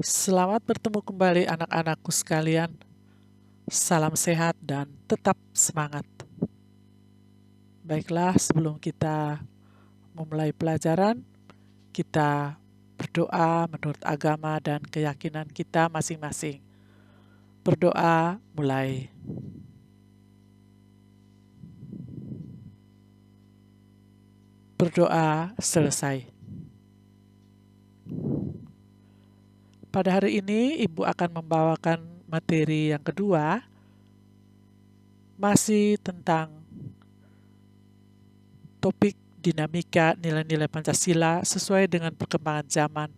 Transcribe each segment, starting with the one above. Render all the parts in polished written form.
Selamat bertemu kembali anak-anakku sekalian. Salam sehat dan tetap semangat. Baiklah, sebelum kita memulai pelajaran, kita berdoa menurut agama dan keyakinan kita masing-masing. Berdoa mulai. Berdoa selesai. Pada hari ini, Ibu akan membawakan materi yang kedua, masih tentang topik dinamika nilai-nilai Pancasila sesuai dengan perkembangan zaman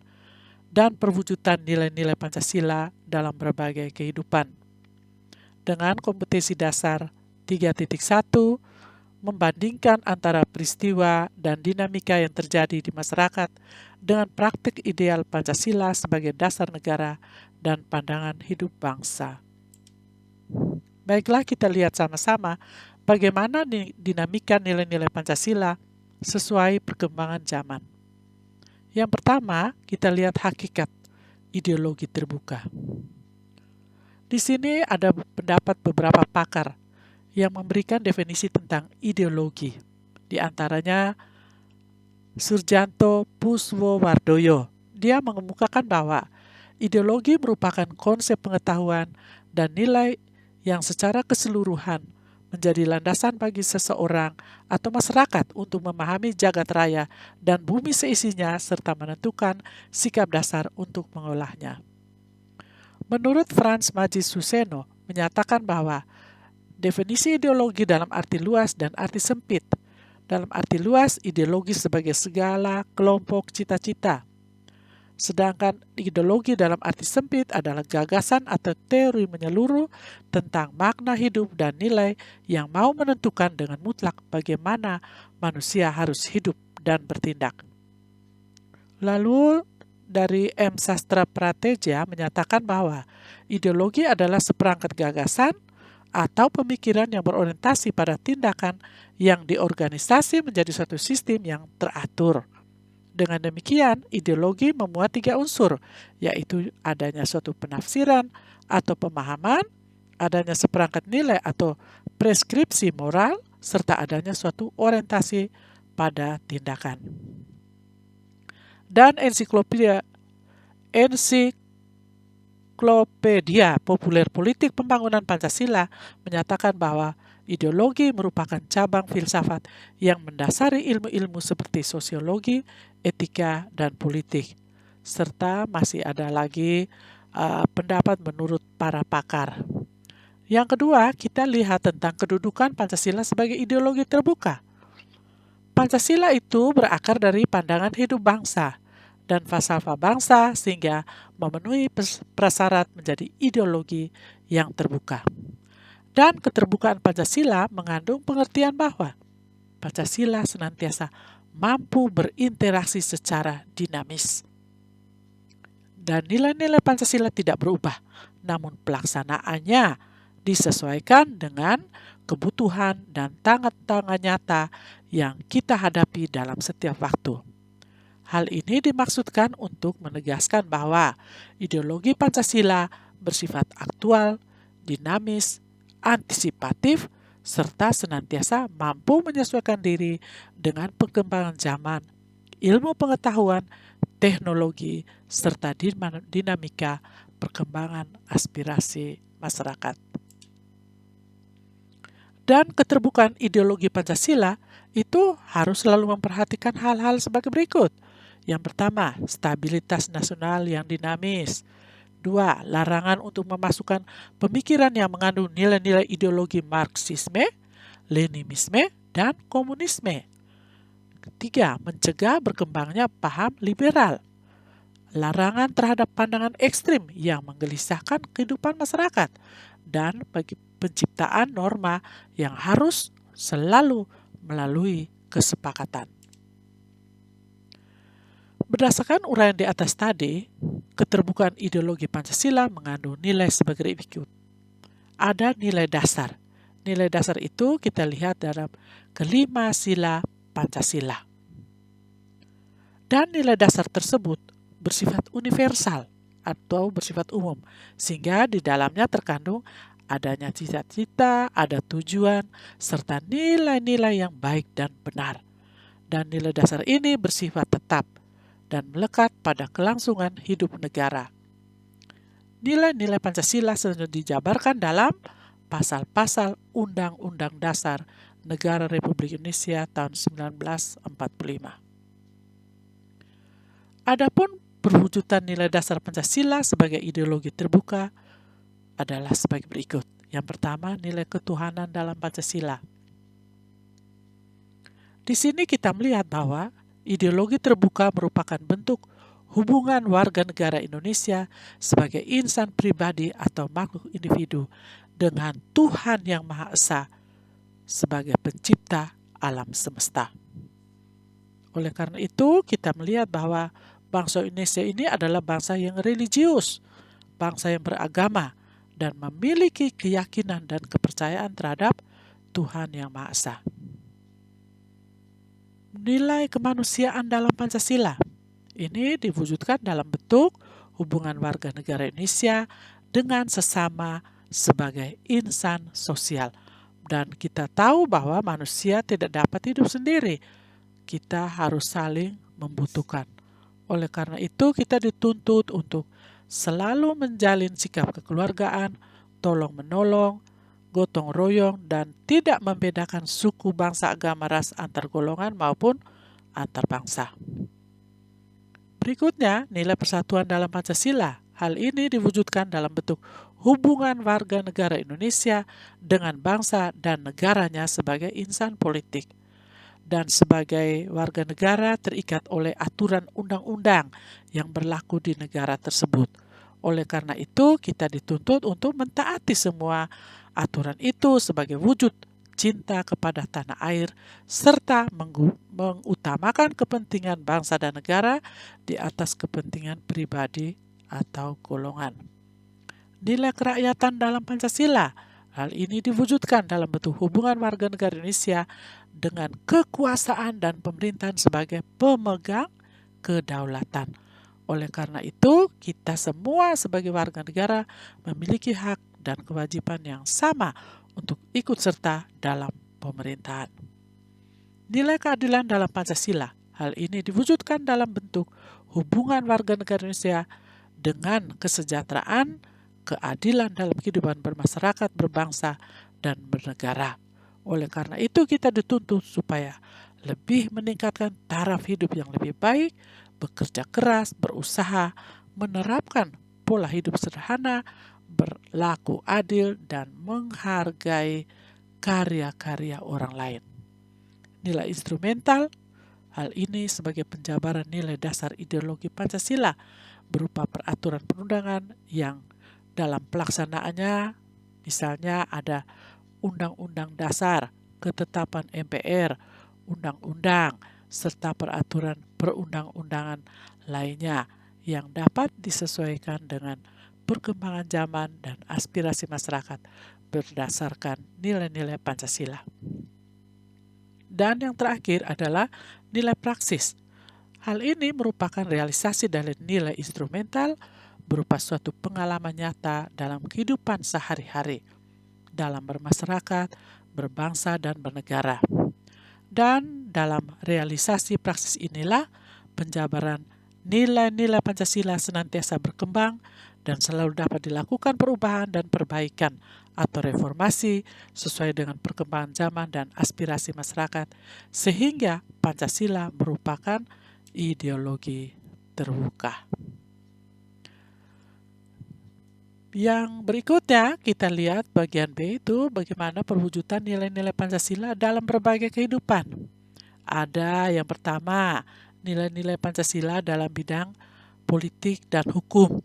dan perwujudan nilai-nilai Pancasila dalam berbagai kehidupan. Dengan kompetensi dasar 3.1, membandingkan antara peristiwa dan dinamika yang terjadi di masyarakat dengan praktik ideal Pancasila sebagai dasar negara dan pandangan hidup bangsa. Baiklah, kita lihat sama-sama bagaimana dinamika nilai-nilai Pancasila sesuai perkembangan zaman. Yang pertama, kita lihat hakikat ideologi terbuka. Di sini ada pendapat beberapa pakar yang memberikan definisi tentang ideologi. Di antaranya Surjanto Puswowardoyo. Dia mengemukakan bahwa ideologi merupakan konsep pengetahuan dan nilai yang secara keseluruhan menjadi landasan bagi seseorang atau masyarakat untuk memahami jagat raya dan bumi seisinya serta menentukan sikap dasar untuk mengolahnya. Menurut Frans Majis Suseno menyatakan bahwa definisi ideologi dalam arti luas dan arti sempit. Dalam arti luas, ideologi sebagai segala kelompok cita-cita. Sedangkan ideologi dalam arti sempit adalah gagasan atau teori menyeluruh tentang makna hidup dan nilai yang mau menentukan dengan mutlak bagaimana manusia harus hidup dan bertindak. Lalu dari M. Sastra Prateja menyatakan bahwa ideologi adalah seperangkat gagasan atau pemikiran yang berorientasi pada tindakan yang diorganisasi menjadi suatu sistem yang teratur. Dengan demikian, ideologi memuat 3 unsur, yaitu adanya suatu penafsiran atau pemahaman, adanya seperangkat nilai atau preskripsi moral, serta adanya suatu orientasi pada tindakan. Dan ensiklopedia Populer Politik Pembangunan Pancasila menyatakan bahwa ideologi merupakan cabang filsafat yang mendasari ilmu-ilmu seperti sosiologi, etika, dan politik. Serta masih ada lagi pendapat menurut para pakar. Yang kedua, kita lihat tentang kedudukan Pancasila sebagai ideologi terbuka. Pancasila itu berakar dari pandangan hidup bangsa dan falsafah bangsa sehingga memenuhi prasyarat menjadi ideologi yang terbuka. Dan keterbukaan Pancasila mengandung pengertian bahwa Pancasila senantiasa mampu berinteraksi secara dinamis. Dan nilai-nilai Pancasila tidak berubah, namun pelaksanaannya disesuaikan dengan kebutuhan dan tantangan nyata yang kita hadapi dalam setiap waktu. Hal ini dimaksudkan untuk menegaskan bahwa ideologi Pancasila bersifat aktual, dinamis, antisipatif, serta senantiasa mampu menyesuaikan diri dengan perkembangan zaman, ilmu pengetahuan, teknologi, serta dinamika perkembangan aspirasi masyarakat. Dan keterbukaan ideologi Pancasila itu harus selalu memperhatikan hal-hal sebagai berikut. Yang pertama, stabilitas nasional yang dinamis. 2. Larangan untuk memasukkan pemikiran yang mengandung nilai-nilai ideologi Marxisme, Leninisme, dan komunisme. 3. Mencegah berkembangnya paham liberal. Larangan terhadap pandangan ekstrim yang menggelisahkan kehidupan masyarakat. Dan bagi penciptaan norma yang harus selalu melalui kesepakatan. Berdasarkan uraian di atas tadi, keterbukaan ideologi Pancasila mengandung nilai sebagai berikut. Ada nilai dasar. Nilai dasar itu kita lihat dalam kelima sila Pancasila. Dan nilai dasar tersebut bersifat universal atau bersifat umum, sehingga di dalamnya terkandung adanya cita-cita, ada tujuan, serta nilai-nilai yang baik dan benar. Dan nilai dasar ini bersifat tetap dan melekat pada kelangsungan hidup negara. Nilai-nilai Pancasila selanjutnya dijabarkan dalam pasal-pasal Undang-Undang Dasar Negara Republik Indonesia tahun 1945. Adapun perwujudan nilai dasar Pancasila sebagai ideologi terbuka adalah sebagai berikut. Yang pertama, nilai ketuhanan dalam Pancasila. Di sini kita melihat bahwa ideologi terbuka merupakan bentuk hubungan warga negara Indonesia sebagai insan pribadi atau makhluk individu dengan Tuhan Yang Maha Esa sebagai pencipta alam semesta. Oleh karena itu, kita melihat bahwa bangsa Indonesia ini adalah bangsa yang religius, bangsa yang beragama, dan memiliki keyakinan dan kepercayaan terhadap Tuhan Yang Maha Esa. Nilai kemanusiaan dalam Pancasila ini diwujudkan dalam bentuk hubungan warga negara Indonesia dengan sesama sebagai insan sosial. Dan kita tahu bahwa manusia tidak dapat hidup sendiri. Kita harus saling membutuhkan. Oleh karena itu kita dituntut untuk selalu menjalin sikap kekeluargaan, tolong-menolong, gotong royong, dan tidak membedakan suku, bangsa, agama, ras, antar golongan maupun antar bangsa. Berikutnya, nilai persatuan dalam Pancasila. Hal ini diwujudkan dalam bentuk hubungan warga negara Indonesia dengan bangsa dan negaranya sebagai insan politik. Dan sebagai warga negara terikat oleh aturan undang-undang yang berlaku di negara tersebut. Oleh karena itu, kita dituntut untuk mentaati semua aturan itu sebagai wujud cinta kepada tanah air, serta mengutamakan kepentingan bangsa dan negara di atas kepentingan pribadi atau golongan. Nilai kerakyatan dalam Pancasila. Hal ini diwujudkan dalam bentuk hubungan warga negara Indonesia dengan kekuasaan dan pemerintahan sebagai pemegang kedaulatan. Oleh karena itu, kita semua sebagai warga negara memiliki hak dan kewajiban yang sama untuk ikut serta dalam pemerintahan. Nilai keadilan dalam Pancasila. Hal ini diwujudkan dalam bentuk hubungan warga negara Indonesia dengan kesejahteraan, keadilan dalam kehidupan bermasyarakat, berbangsa, dan bernegara. Oleh karena itu kita dituntut supaya lebih meningkatkan taraf hidup yang lebih baik, bekerja keras, berusaha, menerapkan pola hidup sederhana, berlaku adil, dan menghargai karya-karya orang lain. Nilai instrumental, hal ini sebagai penjabaran nilai dasar ideologi Pancasila berupa peraturan perundangan yang dalam pelaksanaannya misalnya ada Undang-Undang Dasar, ketetapan MPR, undang-undang, serta peraturan perundang-undangan lainnya yang dapat disesuaikan dengan perkembangan zaman dan aspirasi masyarakat berdasarkan nilai-nilai Pancasila. Dan yang terakhir adalah nilai praksis. Hal ini merupakan realisasi dari nilai instrumental berupa suatu pengalaman nyata dalam kehidupan sehari-hari, dalam bermasyarakat, berbangsa, dan bernegara. Dan dalam realisasi praksis inilah penjabaran nilai-nilai Pancasila senantiasa berkembang dan selalu dapat dilakukan perubahan dan perbaikan atau reformasi sesuai dengan perkembangan zaman dan aspirasi masyarakat, sehingga Pancasila merupakan ideologi terbuka. Yang berikutnya kita lihat bagian B itu bagaimana perwujudan nilai-nilai Pancasila dalam berbagai kehidupan. Ada yang pertama, nilai-nilai Pancasila dalam bidang politik dan hukum.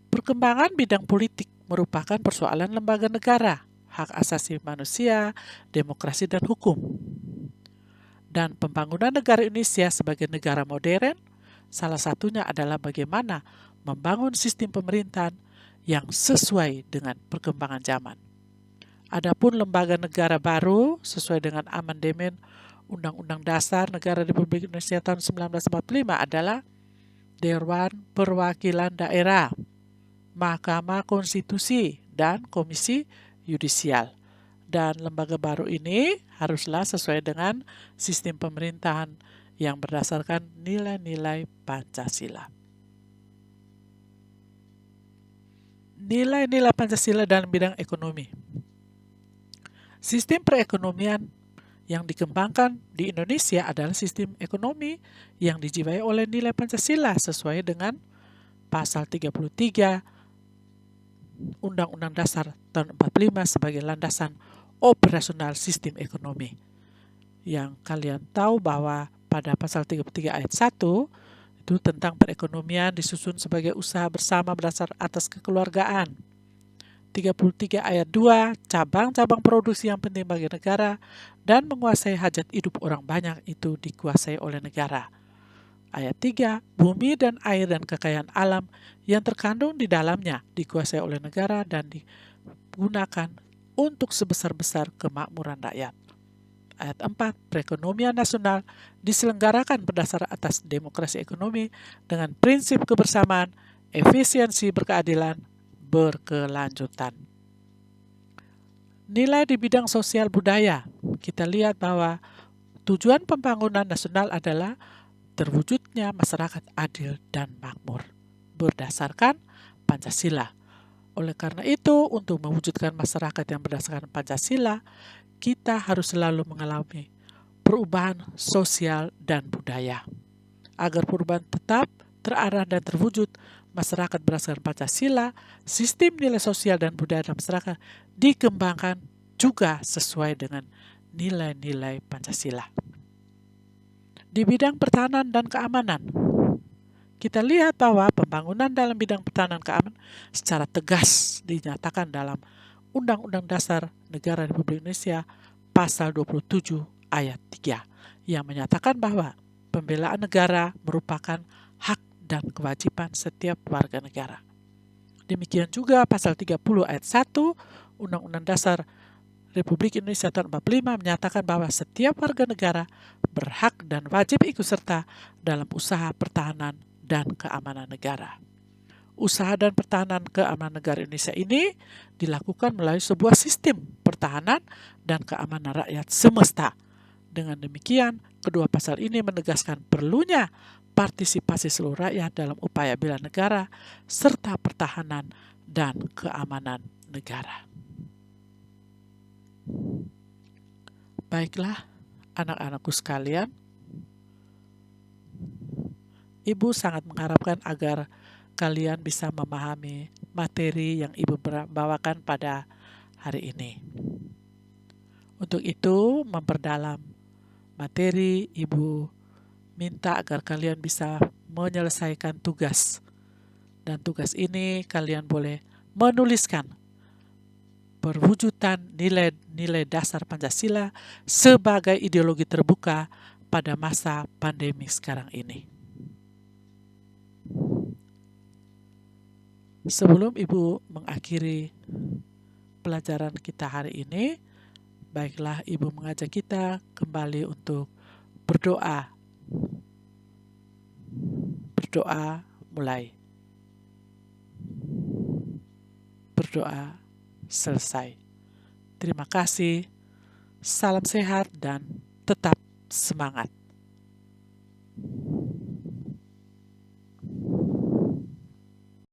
Perkembangan bidang politik merupakan persoalan lembaga negara, hak asasi manusia, demokrasi dan hukum. Dan pembangunan negara Indonesia sebagai negara modern, salah satunya adalah bagaimana membangun sistem pemerintahan yang sesuai dengan perkembangan zaman. Adapun lembaga negara baru sesuai dengan amandemen Undang-Undang Dasar Negara Republik Indonesia tahun 1945 adalah Dewan Perwakilan Daerah, Mahkamah Konstitusi, dan Komisi Yudisial. Dan lembaga baru ini haruslah sesuai dengan sistem pemerintahan yang berdasarkan nilai-nilai Pancasila. Nilai-nilai Pancasila dalam bidang ekonomi. Sistem perekonomian yang dikembangkan di Indonesia adalah sistem ekonomi yang dijiwai oleh nilai Pancasila sesuai dengan pasal 33 Undang-Undang Dasar tahun 45 sebagai landasan operasional sistem ekonomi. Yang kalian tahu bahwa pada pasal 33 ayat 1 itu tentang perekonomian disusun sebagai usaha bersama berdasar atas kekeluargaan. 33 ayat 2, cabang-cabang produksi yang penting bagi negara dan menguasai hajat hidup orang banyak itu dikuasai oleh negara. Ayat 3, bumi dan air dan kekayaan alam yang terkandung di dalamnya dikuasai oleh negara dan digunakan untuk sebesar-besar kemakmuran rakyat. Ayat 4, perekonomian nasional diselenggarakan berdasar atas demokrasi ekonomi dengan prinsip kebersamaan, efisiensi, berkeadilan, berkelanjutan. Nilai di bidang sosial budaya. Kita lihat bahwa tujuan pembangunan nasional adalah terwujudnya masyarakat adil dan makmur berdasarkan Pancasila. Oleh karena itu, untuk mewujudkan masyarakat yang berdasarkan Pancasila, kita harus selalu mengalami perubahan sosial dan budaya. Agar perubahan tetap terarah dan terwujud, masyarakat berdasarkan Pancasila, sistem nilai sosial dan budaya dalam masyarakat dikembangkan juga sesuai dengan nilai-nilai Pancasila. Di bidang pertahanan dan keamanan, kita lihat bahwa pembangunan dalam bidang pertahanan dan keamanan secara tegas dinyatakan dalam Undang-Undang Dasar Negara Republik Indonesia pasal 27 ayat 3 yang menyatakan bahwa pembelaan negara merupakan hak dan kewajiban setiap warga negara. Demikian juga pasal 30 ayat 1 Undang-Undang Dasar Republik Indonesia tahun 45 menyatakan bahwa setiap warga negara berhak dan wajib ikut serta dalam usaha pertahanan dan keamanan negara. Usaha dan pertahanan keamanan negara Indonesia ini dilakukan melalui sebuah sistem pertahanan dan keamanan rakyat semesta. Dengan demikian, kedua pasal ini menegaskan perlunya partisipasi seluruh rakyat dalam upaya bela negara serta pertahanan dan keamanan negara. Baiklah, anak-anakku sekalian, Ibu sangat mengharapkan agar kalian bisa memahami materi yang Ibu bawakan pada hari ini. Untuk itu, memperdalam materi, Ibu minta agar kalian bisa menyelesaikan tugas. Dan tugas ini kalian boleh menuliskan perwujudan nilai-nilai dasar Pancasila sebagai ideologi terbuka pada masa pandemi sekarang ini. Sebelum Ibu mengakhiri pelajaran kita hari ini, baiklah Ibu mengajak kita kembali untuk berdoa. Berdoa mulai. Berdoa selesai. Terima kasih. Salam sehat dan tetap semangat.